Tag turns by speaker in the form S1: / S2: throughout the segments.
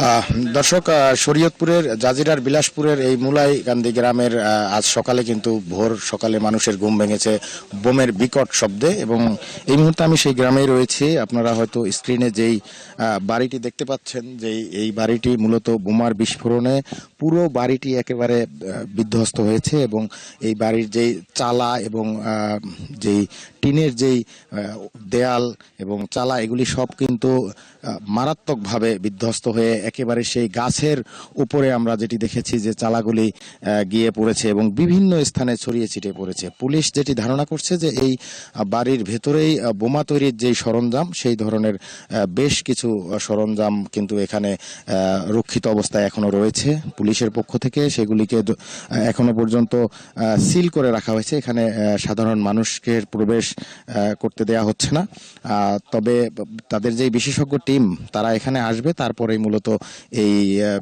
S1: আহ, দর্শক, শরীয়তপুরের জাজিরার বিলাসপুরের এই মুলাইকান্দি গ্রামের আজ সকালে কিন্তু ভোর সকালে মানুষের ঘুম ভেঙেছে বোমের বিকট শব্দে। এবং এই মুহূর্তে আমি সেই গ্রামেই রয়েছি। আপনারা হয়তো স্ক্রিনে যেই বাড়িটি দেখতে পাচ্ছেন, যে এই বাড়িটি মূলত বোমার বিস্ফোরণে পুরো বাড়িটি একেবারে বিধ্বস্ত হয়েছে। এবং এই বাড়ির যেই চালা এবং যেই টিনের যেই দেয়াল এবং চালা, এগুলি সব কিন্তু মারাত্মকভাবে বিধ্বস্ত হয়ে একেবারে সেই গাছের উপরে আমরা যেটি দেখেছি যে চালাগুলি গিয়ে পড়েছে এবং বিভিন্ন স্থানে ছড়িয়ে ছিটিয়ে পড়েছে। পুলিশ যেটি ধারণা করছে যে এই বাড়ির ভেতরেই বোমা তৈরির যেই সরঞ্জাম, সেই ধরনের বেশ কিছু সরঞ্জাম কিন্তু এখানে রক্ষিত অবস্থায় এখনো রয়েছে। পুলিশের পক্ষ থেকে সেগুলিকে এখনো পর্যন্ত সিল করে রাখা হয়েছে। এখানে সাধারণ মানুষকে প্রবেশ করতে দেয়া হচ্ছে না। তবে তাদের যে বিশেষজ্ঞ টিম, তারা এখানে আসবে, তারপরেই মূলত এই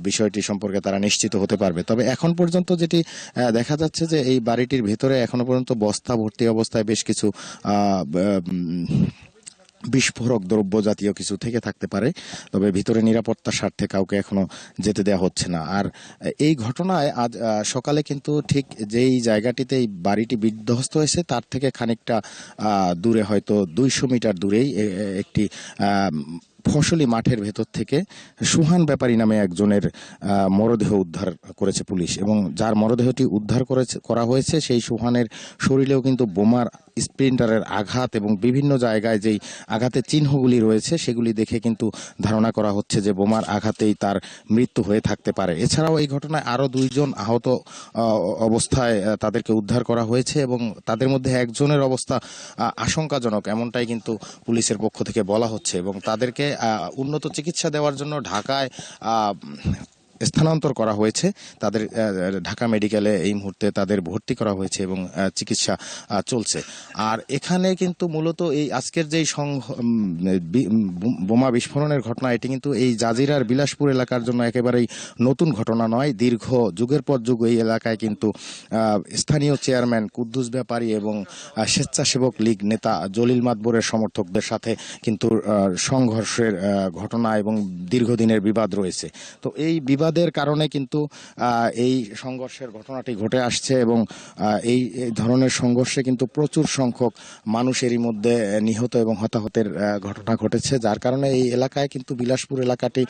S1: বিষয়টি সম্পর্কে তারা নিশ্চিত হতে পারবে। তবে এখন পর্যন্ত যেটি দেখা যাচ্ছে যে এই বাড়িটির ভেতরে এখনো পর্যন্ত বস্তা ভর্তি অবস্থায় বেশ কিছু বিস্ফোরক দ্রব্য জাতীয় কিছু থেকে থাকতে পারে। তবে ভিতরে নিরাপত্তার স্বার্থে কাউকে এখনো যেতে দেওয়া হচ্ছে না। আর এই ঘটনায় আজ সকালে কিন্তু ঠিক যেই জায়গাটিতে এই বাড়িটি বিধ্বস্ত হয়েছে, তার থেকে খানিকটা দূরে, হয়তো 200 মিটার দূরেই একটি ফসলি মাঠের ভেতর থেকে সুহান ব্যাপারী নামে একজনের মরদেহ উদ্ধার করেছে পুলিশ। এবং যার মরদেহটি উদ্ধার করা হয়েছে, সেই সুহানের শরীরেও কিন্তু বোমার স্প্লিন্টারের আঘাত এবং বিভিন্ন জায়গায় যেই আঘাতের চিহ্নগুলি রয়েছে, সেগুলি দেখে কিন্তু ধারণা করা হচ্ছে যে বোমার আঘাতেই তার মৃত্যু হয়ে থাকতে পারে। এছাড়াও এই ঘটনায় আরও 2 জন আহত অবস্থায় তাদেরকে উদ্ধার করা হয়েছে এবং তাদের মধ্যে একজনের অবস্থা আশঙ্কাজনক, এমনটাই কিন্তু পুলিশের পক্ষ থেকে বলা হচ্ছে। এবং তাদেরকে উন্নত চিকিৎসা দেওয়ার জন্য ঢাকায় স্থানান্তর করা হয়েছে। তাদের ঢাকা মেডিকেলে এই মুহূর্তে তাদের ভর্তি করা হয়েছে এবং চিকিৎসা চলছে। আর এখানে কিন্তু মূলত এই আজকের যেই বোমা বিস্ফোরণের ঘটনা, এটি কিন্তু এই জাজিরার বিলাসপুর এলাকার জন্য একেবারেই নতুন ঘটনা নয়। দীর্ঘ যুগের পর যুগ এই এলাকায় কিন্তু স্থানীয় চেয়ারম্যান কুদ্দুস ব্যাপারী এবং স্বেচ্ছাসেবক লীগ নেতা জলিল মাতবরের সমর্থকদের সাথে কিন্তু সংঘর্ষের ঘটনা এবং দীর্ঘদিনের বিবাদ রয়েছে। তো এই বিবাদের কারণে কিন্তু এই সংঘর্ষের ঘটনাটি ঘটে আসছে এবং এই ধরনের সংঘর্ষে কিন্তু প্রচুর সংখ্যক মানুষেরই মধ্যে নিহত এবং হতাহতের ঘটনা ঘটেছে। যার কারণে এই এলাকায় কিন্তু বিলাসপুর এলাকাটি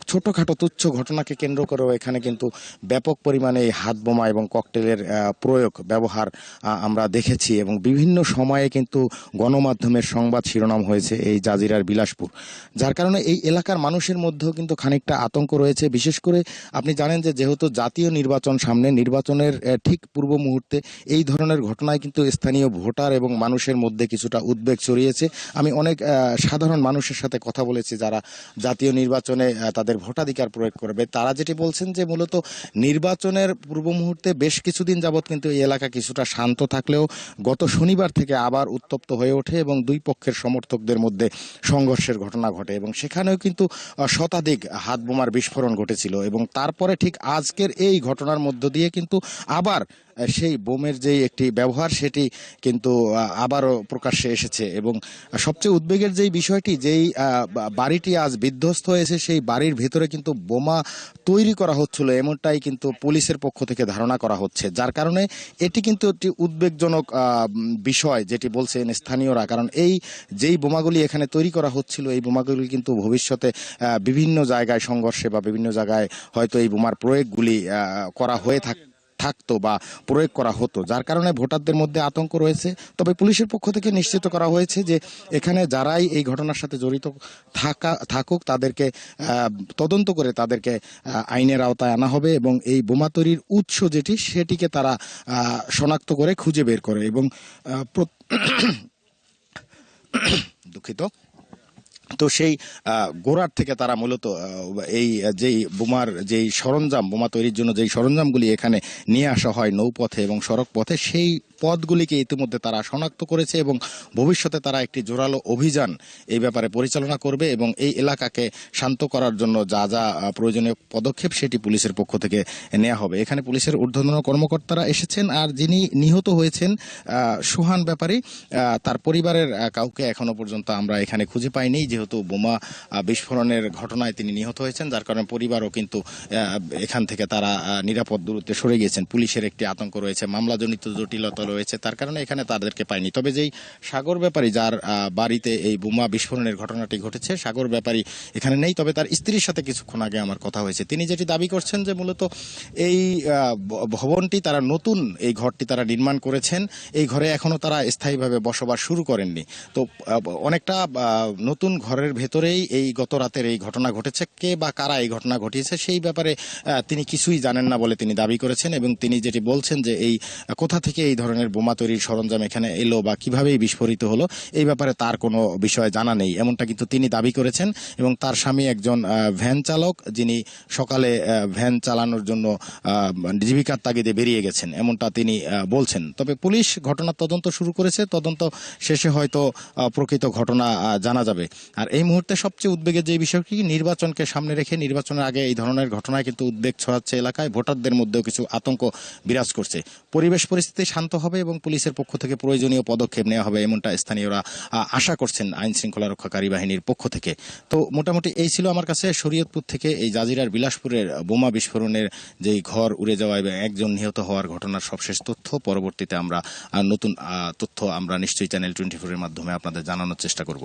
S1: ছোটখাটো তুচ্ছ ঘটনাকে কেন্দ্র করেও এখানে কিন্তু ব্যাপক পরিমাণে এই হাত বোমা এবং ককটেলের ব্যবহার আমরা দেখেছি। এবং বিভিন্ন সময়ে কিন্তু গণমাধ্যমের সংবাদ শিরোনাম হয়েছে এই জাজিরার বিলাসপুর। যার কারণে এই এলাকার মানুষের মধ্যেও কিন্তু খানিকটা আতঙ্ক রয়েছে। বিশেষ করে আপনি জানেন যে যেহেতু জাতীয় নির্বাচন সামনে, নির্বাচনের ঠিক পূর্ব মুহূর্তে এই ধরনের ঘটনায় কিন্তু স্থানীয় ভোটার এবং মানুষের মধ্যে কিছুটা উদ্বেগ ছড়িয়েছে। আমি অনেক সাধারণ মানুষের সাথে কথা বলেছি যারা জাতীয় নির্বাচনে তাদের ভোটাধিকার প্রয়োগ করবে। তারা যেটি বলছেন যে মূলত নির্বাচনের পূর্ব মুহূর্তে বেশ কিছুদিন যাবৎ কিন্তু এই এলাকা কিছুটা শান্ত থাকলেও গত শনিবার থেকে আবার উত্তপ্ত হয়ে ওঠে এবং দুই পক্ষের সমর্থকদের মধ্যে সংঘর্ষের ঘটনা ঘটে এবং সেখানেও কিন্তু শতাধিক হাত বোমার বিস্ফোরণ ঘটেছিল। এবং তারপরে ঠিক আজকের এই ঘটনার মধ্য দিয়ে কিন্তু আবার সেই বোমের যেই একটি ব্যবহার, সেটি কিন্তু আবারও প্রকাশ্যে এসেছে। এবং সবচেয়ে উদ্বেগের যেই বিষয়টি, যেই বাড়িটি আজ বিধ্বস্ত হয়েছে, সেই বাড়ির ভেতরে কিন্তু বোমা তৈরি করা হচ্ছিল, এমনটাই কিন্তু পুলিশের পক্ষ থেকে ধারণা করা হচ্ছে। যার কারণে এটি কিন্তু একটি উদ্বেগজনক বিষয় যেটি বলছেন স্থানীয়রা। কারণ এই যেই বোমাগুলি এখানে তৈরি করা হচ্ছিল, এই বোমাগুলি কিন্তু ভবিষ্যতে বিভিন্ন জায়গায় সংঘর্ষে বা বিভিন্ন জায়গায় হয়তো এই বোমার প্রয়োগগুলি করা হয়ে থাকতো বা প্রয়োগ করা হতো। যার কারণে ভোটারদের মধ্যে আতঙ্ক রয়েছে। তবে পুলিশের পক্ষ থেকে নিশ্চিত করা হয়েছে যে এখানে যারাই এই ঘটনার সাথে জড়িত থাকুক, তাদেরকে তদন্ত করে তাদেরকে আইনের আওতায় আনা হবে এবং এই বোমা তৈরির উৎস যেটি, সেটিকে তারা শনাক্ত করে খুঁজে বের করে। এবং দুঃখিত, তো সেই গোড়ার থেকে তারা মূলত এই যেই বোমার যেই সরঞ্জাম, বোমা তৈরির জন্য যেই সরঞ্জামগুলি এখানে নিয়ে আসা হয় নৌপথে এবং সড়ক পথে, সেই পথগুলিকে ইতিমধ্যে তারা শনাক্ত করেছে এবং ভবিষ্যতে তারা একটি জোরালো অভিযান এই ব্যাপারে পরিচালনা করবে এবং এই এলাকাকে শান্ত করার জন্য যা যা প্রয়োজনীয় পদক্ষেপ সেটি পুলিশের পক্ষ থেকে নেওয়া হবে। এখানে পুলিশের ঊর্ধ্বতন কর্মকর্তারা এসেছেন। আর যিনি নিহত হয়েছেন সোহান ব্যাপারী, তার পরিবারের কাউকে এখনো পর্যন্ত আমরা এখানে খুঁজে পাইনি, যেহেতু বোমা বিস্ফোরণের ঘটনায় তিনি নিহত হয়েছেন, যার কারণে পরিবারও কিন্তু এখান থেকে তারা নিরাপদ দূরত্বে সরে গিয়েছেন। পুলিশের একটি আতঙ্ক রয়েছে, মামলাজনিত জটিলতা রয়েছে, তার কারণে এখানে তাদেরকে পাইনি। তবে যেই সাগর ব্যাপারী, যার বাড়িতে এই বোমা বিস্ফোরণের ঘটনাটি ঘটেছে, সাগর ব্যাপারী এখানে নেই। তবে তার স্ত্রীর সাথে কিছুক্ষণ আগে আমার কথা হয়েছে। তিনি যেটি দাবি করছেন যে মূলত এই ভবনটি তারা নতুন, এই ঘরটি তারা নির্মাণ করেছেন, এই ঘরে এখনো তারা স্থায়ীভাবে বসবাস শুরু করেননি। তো অনেকটা নতুন ঘরের ভেতরেই এই গত রাতের এই ঘটনা ঘটেছে। কে বা কারা এই ঘটনা ঘটিয়েছে সেই ব্যাপারে তিনি কিছুই জানেন না বলে তিনি দাবি করেছেন। এবং তিনি যেটি বলছেন যে এই কোথা থেকে এই ধরনের বোমা তৈরির সরঞ্জাম এখানে এলো বা কিভাবেই বিস্ফোরিত হলো, এই ব্যাপারে তার কোনো বিষয় জানা নেই, এমনটা কিন্তু তিনি দাবি করেছেন। এবং তার স্বামী একজন ভ্যান চালক, যিনি সকালে ভ্যান চালানোর জন্য জীবিকার তাগিদে বেরিয়ে গেছেন, এমনটা তিনি বলছেন। তবে পুলিশ ঘটনার তদন্ত শুরু করেছে, তদন্ত শেষে হয়তো প্রকৃত ঘটনা জানা যাবে। আর এই মুহূর্তে সবচেয়ে উদ্বেগের যে বিষয়টি, নির্বাচনকে সামনে রেখে নির্বাচনের আগে এই ধরনের ঘটনায় কিন্তু উদ্বেগ ছড়াচ্ছে এলাকায়, ভোটারদের মধ্যেও কিছু আতঙ্ক বিরাজ করছে। পরিবেশ পরিস্থিতি শান্ত হবে এবং পুলিশের পক্ষ থেকে প্রয়োজনীয় পদক্ষেপ নেওয়া হবে, এমনটা স্থানীয়রা আশা করছেন আইন শৃঙ্খলা রক্ষাকারী বাহিনীর পক্ষ থেকে। তো মোটামুটি এই ছিল আমার কাছে শরীয়তপুর থেকে এই জাজিরার বিলাসপুরের বোমা বিস্ফোরণের যেই ঘর উড়ে যাওয়া এবং একজন নিহত হওয়ার ঘটনার সবশেষ তথ্য। পরবর্তীতে আমরা নতুন তথ্য আমরা নিশ্চয়ই চ্যানেল 24 এর মাধ্যমে আপনাদের জানানোর চেষ্টা করব।